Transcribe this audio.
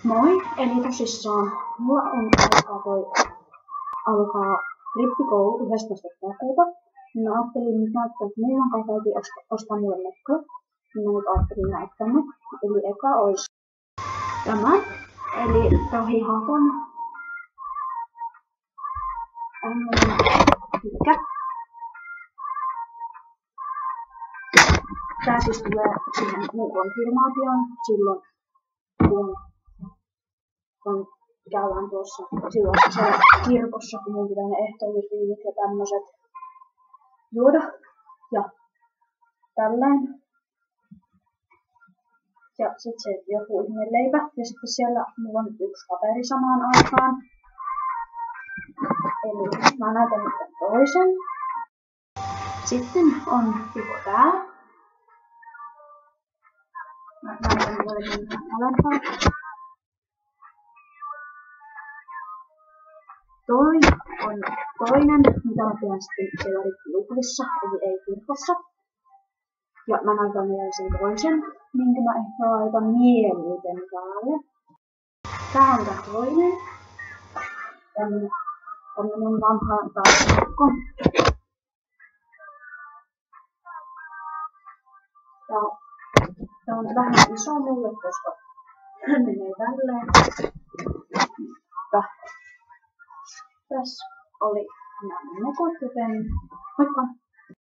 Moi, eli tosissaan mulla alkaa rippikoulu 11. lokakuuta. Mä ajattelin nyt näyttää, että mulla on kaikki ostaa mulle mekko. Minä nyt ajattelin näyttää ne. Eli eka olisi tämä, eli Rohihaton pitkä. Tää siis tulee siihen mun konfirmaatioon silloin, kun käydään tuossa silloin siellä kirkossa, kun mun pitää ne ehtoollisviinit ja tämmöset juoda. Ja tälleen. Ja sit se joku ihmeleipä. Ja sitten siellä mulla on yksi paperi samaan aikaan. Eli mä näytän nyt toisen. Sitten on joku tää. Mä näytän jotenkin alempaa. Toi on toinen, mitä mä teen sitten siellä rippijuhlissa, eli ei kirkossa. Ja mä näytän vielä sen toisen, minkä mä ehkä laitan mieluiten päälle. Tää on tää toinen. Tämmönen vanha taakko. Tää on vähän iso mulle, koska menee tälleen. Tässä oli nämä mekot, joten moikka!